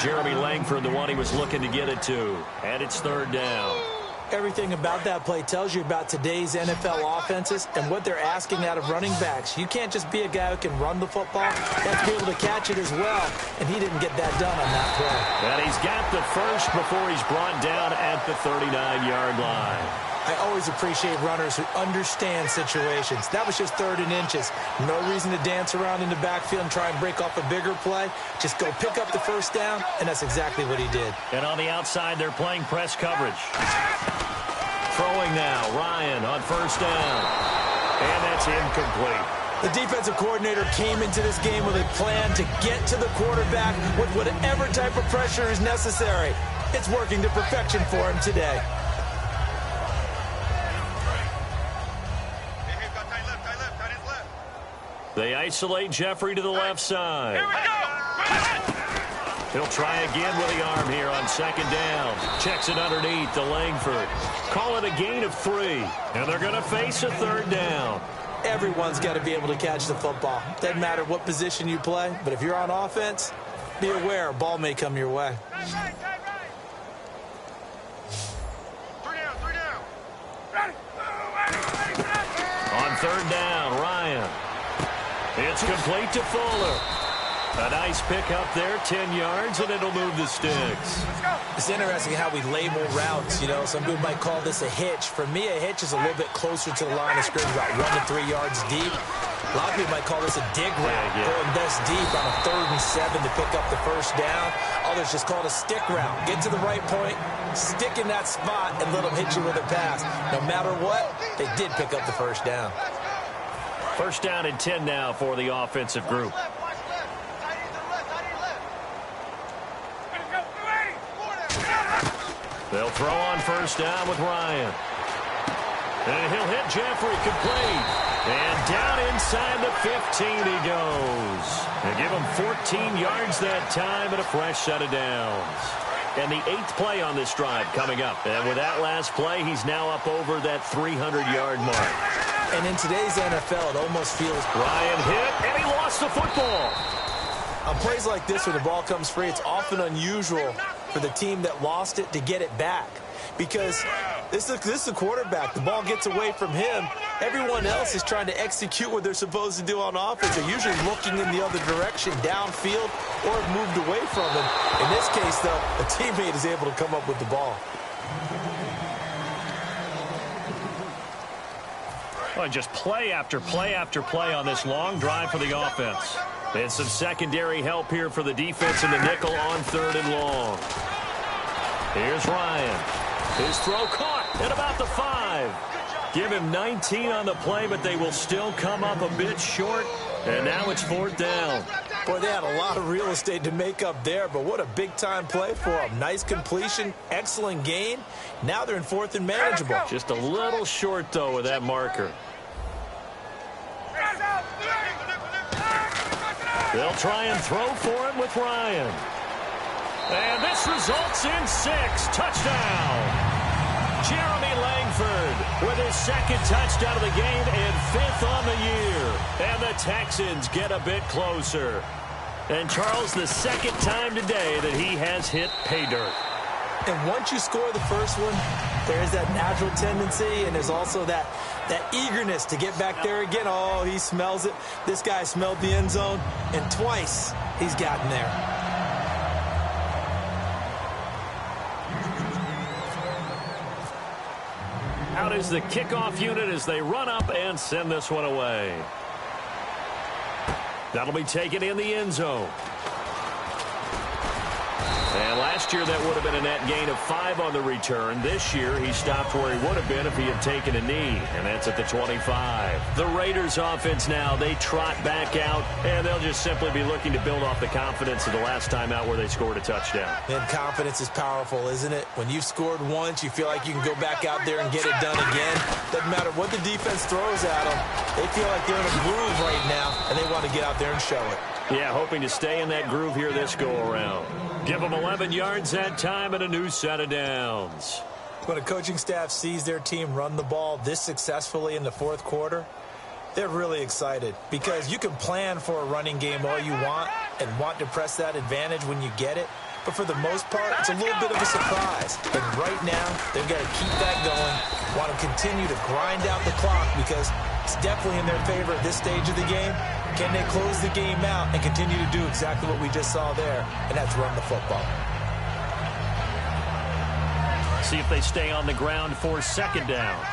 Jeremy Langford, the one he was looking to get it to. And it's 3rd down. Everything about that play tells you about today's NFL offenses and what they're asking out of running backs. You can't just be a guy who can run the football. You have to be able to catch it as well, and he didn't get that done on that play. And he's got the first before he's brought down at the 39-yard line. I always appreciate runners who understand situations. That was just 3rd and inches. No reason to dance around in the backfield and try and break off a bigger play. Just go pick up the 1st down, and that's exactly what he did. And on the outside, they're playing press coverage. Throwing now, Ryan on 1st down. And that's incomplete. The defensive coordinator came into this game with a plan to get to the quarterback with whatever type of pressure is necessary. It's working to perfection for him today. They isolate Jeffrey to the left side. Here we go! He'll try again with the arm here on 2nd down. Checks it underneath to Langford. Call it a gain of 3. And they're going to face a 3rd down. Everyone's got to be able to catch the football. Doesn't matter what position you play, but if you're on offense, be aware a ball may come your way. On 3rd down, Ryan. It's complete to Fuller. A nice pick up there, 10 yards, and it'll move the sticks. It's interesting how we label routes. You know, some people might call this a hitch. For me, a hitch is a little bit closer to the line of scrimmage, about 1 to 3 yards deep. A lot of people might call this a dig route, going this deep on a 3rd and 7 to pick up the first down. Others just call it a stick route. Get to the right point, stick in that spot, and let them hit you with a pass. No matter what, they did pick up the first down. First down and 10 now for the offensive group. They'll throw on first down with Ryan. And he'll hit Jeffrey, complete. And down inside the 15 he goes. They give him 14 yards that time and a fresh set of downs. And the 8th play on this drive coming up. And with that last play, he's now up over that 300-yard mark. And in today's NFL, it almost feels... Ryan hit, and he lost the football. On plays like this where the ball comes free, it's often unusual for the team that lost it to get it back. Because this is a quarterback. The ball gets away from him. Everyone else is trying to execute what they're supposed to do on offense. They're usually looking in the other direction, downfield, or have moved away from him. In this case, though, a teammate is able to come up with the ball. Well, just play after play after play on this long drive for the offense. And some secondary help here for the defense in the nickel on 3rd and long. Here's Ryan. His throw caught at about the 5. Give him 19 on the play, but they will still come up a bit short. And now it's 4th down. Boy, they had a lot of real estate to make up there, but what a big-time play for them. Nice completion, excellent gain. Now they're in 4th and manageable. Just a little short, though, with that marker. They'll try and throw for it with Ryan. And this results in 6. Touchdown. Jeremy Langford with his 2nd touchdown of the game and 5th on the year. And the Texans get a bit closer. And Charles, the 2nd time today that he has hit pay dirt. And once you score the first one, there is that natural tendency, and there's also that eagerness to get back there again. Oh, he smells it. This guy smelled the end zone, and twice he's gotten there. Out is the kickoff unit as they run up and send this one away. That'll be taken in the end zone. And last year that would have been a net gain of 5 on the return. This year he stopped where he would have been if he had taken a knee, and that's at the 25. The Raiders offense now, they trot back out, and they'll just simply be looking to build off the confidence of the last time out where they scored a touchdown. And confidence is powerful, isn't it? When you've scored once, you feel like you can go back out there and get it done again. Doesn't matter what the defense throws at them. They feel like they're in a groove right now, and they want to get out there and show it. Yeah, hoping to stay in that groove here this go-around. Give them 11 yards that time and a new set of downs. When a coaching staff sees their team run the ball this successfully in the 4th quarter, they're really excited because you can plan for a running game all you want and want to press that advantage when you get it. But for the most part, it's a little bit of a surprise. And right now, they've got to keep that going, want to continue to grind out the clock because it's definitely in their favor at this stage of the game. Can they close the game out and continue to do exactly what we just saw there, and that's run the football. See if they stay on the ground for 2nd down.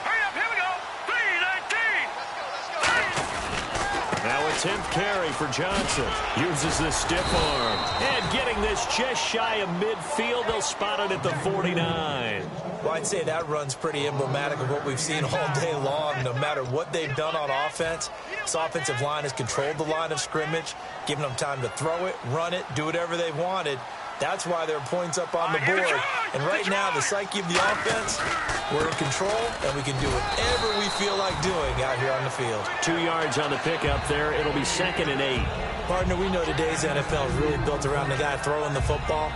Hurry up, here we go. 3-19. Now a 10th carry for Johnson. Uses the stiff arm. And getting this just shy of midfield, they'll spot it at the 49. Well, I'd say that run's pretty emblematic of what we've seen all day long. No matter what they've done on offense, this offensive line has controlled the line of scrimmage, giving them time to throw it, run it, do whatever they wanted. That's why there are points up on the board. And right now, the psyche of the offense, we're in control, and we can do whatever we feel like doing out here on the field. 2 yards on the pickup there. It'll be 2nd and 8. Partner, we know today's NFL is really built around the guy throwing the football.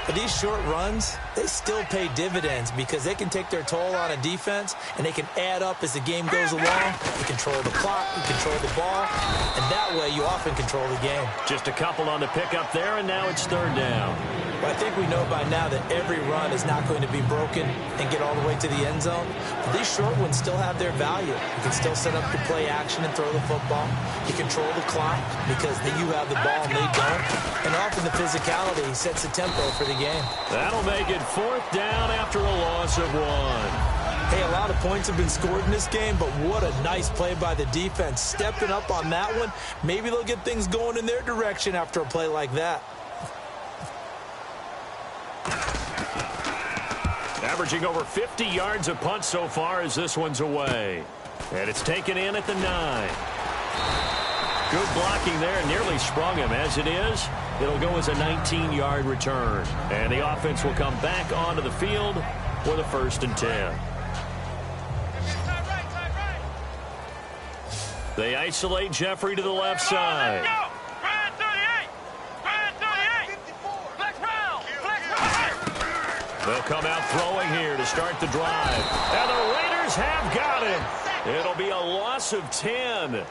But these short runs, they still pay dividends because they can take their toll on a defense, and they can add up as the game goes along. You control the clock, you control the ball, and that way you often control the game. Just a couple on the pickup there, and now it's 3rd down. But I think we know by now that every run is not going to be broken and get all the way to the end zone. But these short ones still have their value. You can still set up your play action and throw the football. You control the clock because you have the ball and they don't. And often the physicality sets the tempo for the game. That'll make it 4th down after a loss of 1. Hey, a lot of points have been scored in this game, but what a nice play by the defense. Stepping up on that one, maybe they'll get things going in their direction after a play like that. Averaging over 50 yards a punt so far as this one's away. And it's taken in at the 9. Good blocking there, nearly sprung him. As it is, it'll go as a 19-yard return. And the offense will come back onto the field with a 1st and 10. They isolate Jeffrey to the left side. They'll come out throwing here to start the drive. And the Raiders have got him. It'll be a loss of 10.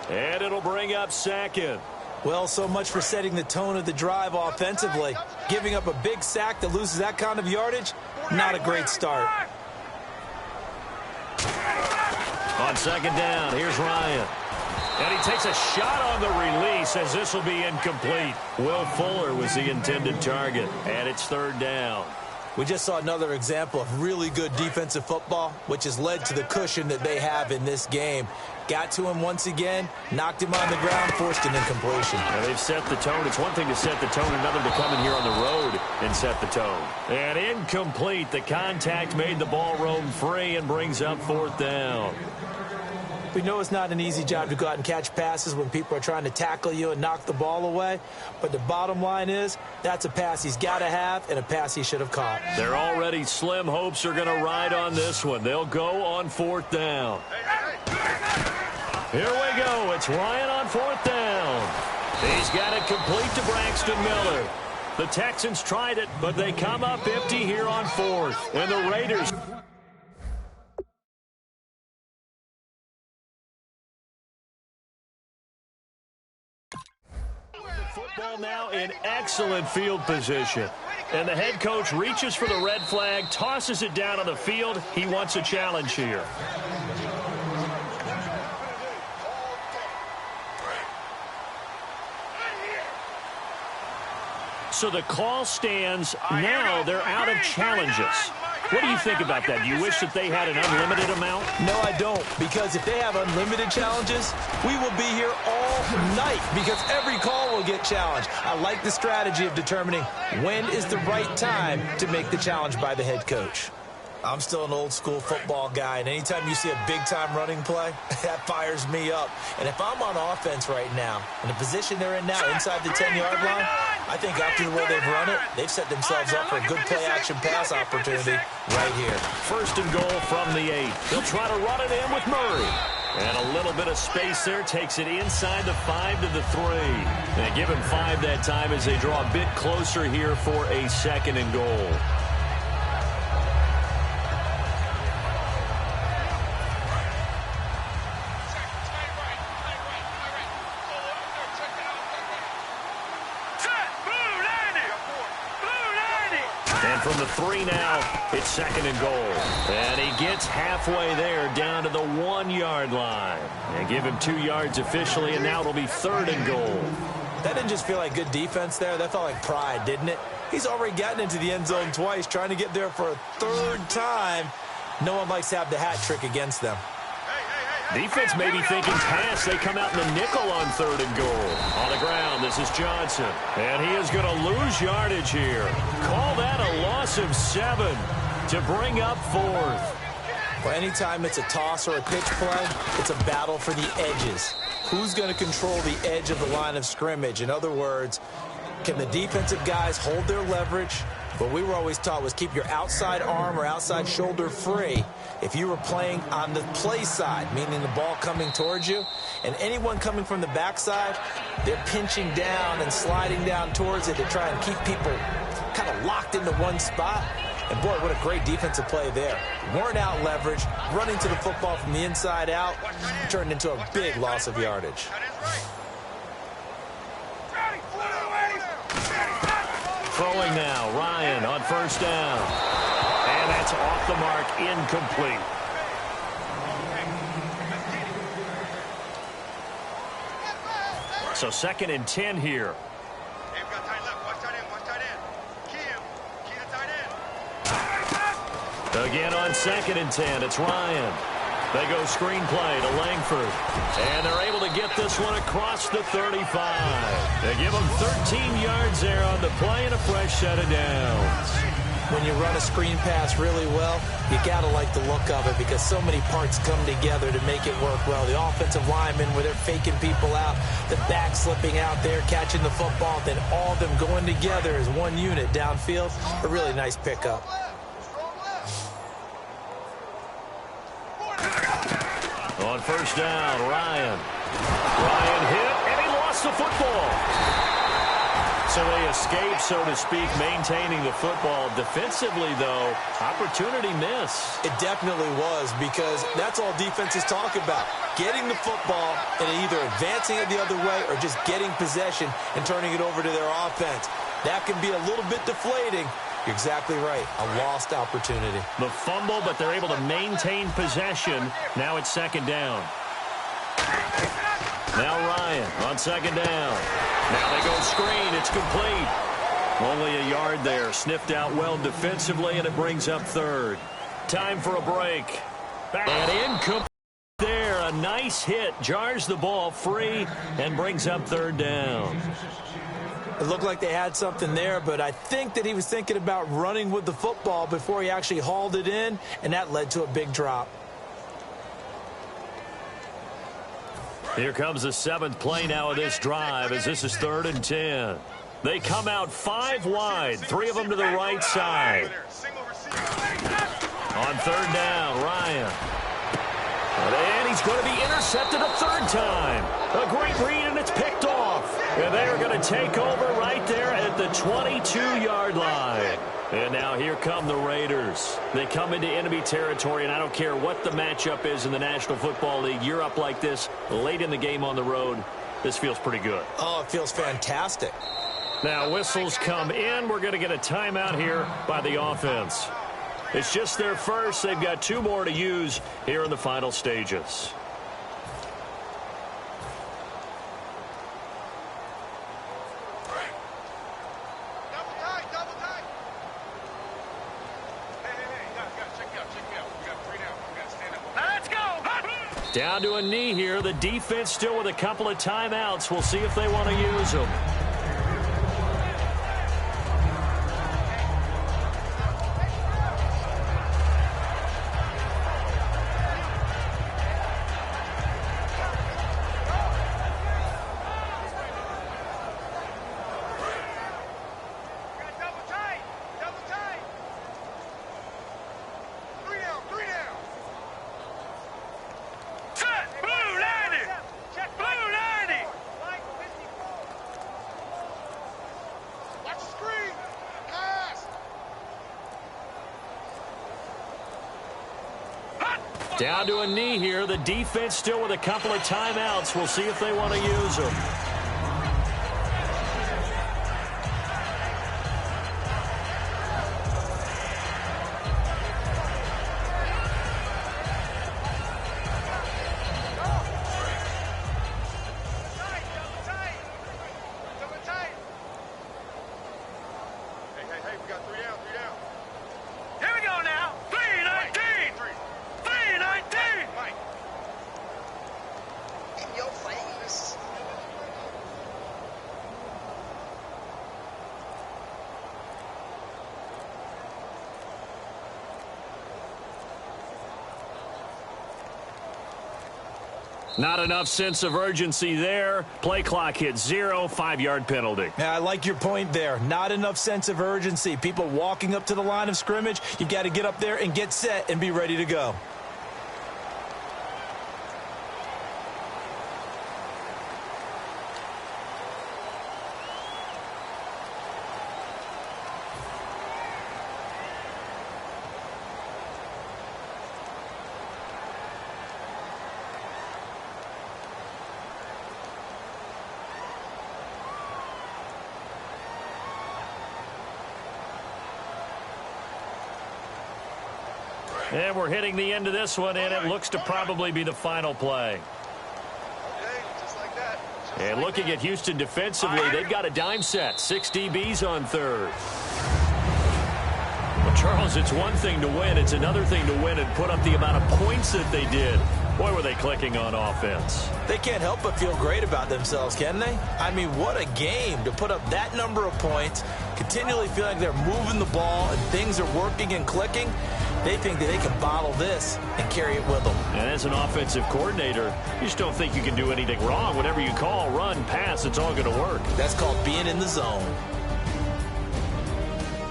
And it'll bring up 2nd. Well, so much for setting the tone of the drive offensively. Giving up a big sack that loses that kind of yardage, not a great start. On 2nd down, here's Ryan. And he takes a shot on the release as this will be incomplete. Will Fuller was the intended target. And it's 3rd down. We just saw another example of really good defensive football, which has led to the cushion that they have in this game. Got to him once again, knocked him on the ground, forced an incompletion. Now they've set the tone. It's one thing to set the tone, another to come in here on the road and set the tone. And incomplete. The contact made the ball roam free and brings up 4th down. We know it's not an easy job to go out and catch passes when people are trying to tackle you and knock the ball away. But the bottom line is, that's a pass he's got to have and a pass he should have caught. Their already slim hopes are going to ride on this one. They'll go on 4th down. Here we go. It's Ryan on 4th down. He's got it complete to Braxton Miller. The Texans tried it, but they come up empty here on 4th. And the Raiders... Football now in excellent field position. And the head coach reaches for the red flag, tosses it down on the field. He wants a challenge here. So the call stands. Now they're out of challenges. What do you think about that? Do you wish that they had an unlimited amount? No, I don't, because if they have unlimited challenges, we will be here all night because every call will get challenged. I like the strategy of determining when is the right time to make the challenge by the head coach. I'm still an old-school football guy, and anytime you see a big-time running play, that fires me up. And if I'm on offense right now, in the position they're in now, inside the 10-yard line, I think after the way they've run it, they've set themselves up for a good play-action pass opportunity right here. 1st and goal from the 8. They'll try to run it in with Murray. And a little bit of space there takes it inside the 5 to the 3. They give him 5 that time as they draw a bit closer here for a 2nd and goal. From the 3 now, it's 2nd and goal. And he gets halfway there down to the 1-yard line. And give him 2 yards officially, and now it'll be 3rd and goal. That didn't just feel like good defense there. That felt like pride, didn't it? He's already gotten into the end zone twice, trying to get there for a 3rd time. No one likes to have the hat trick against them. Defense may be thinking pass. They come out in the nickel on 3rd and goal. On the ground, this is Johnson. And he is going to lose yardage here. Call that a loss of 7 to bring up 4th. Well, anytime it's a toss or a pitch play, it's a battle for the edges. Who's going to control the edge of the line of scrimmage? In other words, can the defensive guys hold their leverage? What we were always taught was keep your outside arm or outside shoulder free if you were playing on the play side, meaning the ball coming towards you. And anyone coming from the backside, they're pinching down and sliding down towards it to try and keep people kind of locked into one spot. And, boy, what a great defensive play there. Weren't out leverage, running to the football from the inside out, turned into a big loss of yardage. Throwing now, Ryan on 1st down. And that's off the mark, incomplete. So 2nd and 10 here. They'll Again on 2nd and 10, it's Ryan. They go screenplay to Langford. And they're able to get this one across the 35. They give them 13 yards there on the play and a fresh set of downs. When you run a screen pass really well, you got to like the look of it because so many parts come together to make it work well. The offensive linemen, where they're faking people out, the back slipping out there, catching the football, then all of them going together as one unit downfield. A really nice pickup. On first down, Ryan. Ryan hit, and he lost the football. So they escape, so to speak, maintaining the football. Defensively, though, opportunity miss. It definitely was, because that's all defenses talk about. Getting the football and either advancing it the other way or just getting possession and turning it over to their offense. That can be a little bit deflating. You're exactly right. A lost opportunity. The fumble, but they're able to maintain possession. Now it's 2nd down. Now Ryan on 2nd down. Now they go screen. It's complete. Only a yard there. Sniffed out well defensively, and it brings up 3rd. Time for a break. And incomplete there. A nice hit. Jars the ball free and brings up 3rd down. It looked like they had something there, but I think that he was thinking about running with the football before he actually hauled it in, and that led to a big drop. Here comes the 7th play now of this drive, as this is 3rd and 10. They come out 5 wide, 3 of them to the right side. On 3rd down, Ryan. And he's going to be intercepted a 3rd time. A great read, and it's picked off. And they are going to take over right there at the 22-yard line. And now here come the Raiders. They come into enemy territory, and I don't care what the matchup is in the National Football League. You're up like this late in the game on the road. This feels pretty good. Oh, it feels fantastic. Now whistles come in. We're going to get a timeout here by the offense. It's just their first. They've got 2 more to use here in the final stages. Down to a knee here. The defense still with a couple of timeouts. We'll see if they want to use them. Down to a knee here. The defense still with a couple of timeouts. We'll see if they want to use them. Not enough sense of urgency there. Play clock hits 0, 5-yard penalty. Yeah, I like your point there. Not enough sense of urgency. People walking up to the line of scrimmage, you got to get up there and get set and be ready to go. And we're hitting the end of this one, and it looks to probably be the final play. And looking at Houston defensively, they've got a dime set. 6 DBs on 3rd. Charles, it's one thing to win. It's another thing to win and put up the amount of points that they did. Boy, were they clicking on offense. They can't help but feel great about themselves, can they? I mean, what a game to put up that number of points, continually feel like they're moving the ball and things are working and clicking. They think that they can bottle this and carry it with them. And as an offensive coordinator, you just don't think you can do anything wrong. Whatever you call, run, pass, it's all going to work. That's called being in the zone.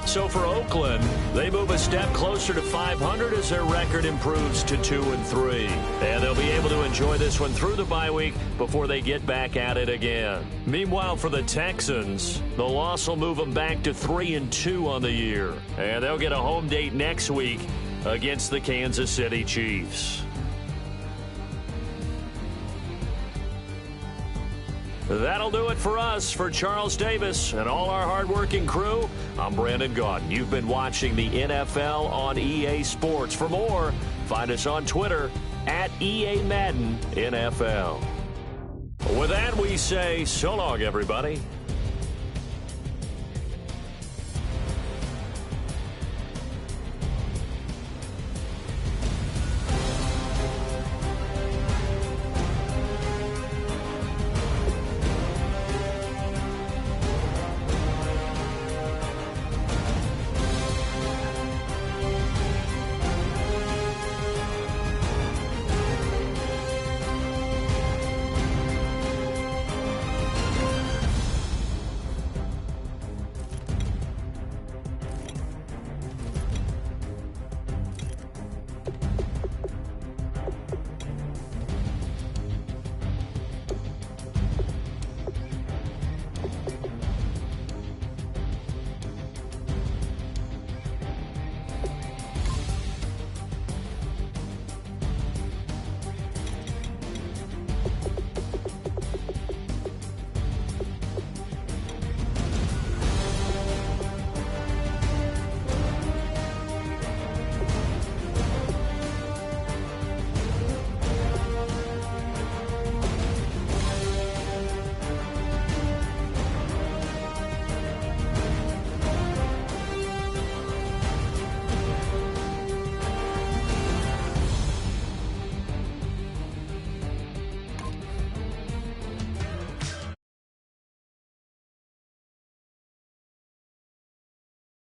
So for Oakland, they move a step closer to 500 as their record improves to 2-3. And they'll be able to enjoy this one through the bye week before they get back at it again. Meanwhile, for the Texans, the loss will move them back to 3-2 on the year. And they'll get a home date next week against the Kansas City Chiefs. That'll do it for us. For Charles Davis and all our hardworking crew, I'm Brandon Gaudin. You've been watching the NFL on EA Sports. For more, find us on Twitter at EA Madden NFL. With that, we say so long, everybody.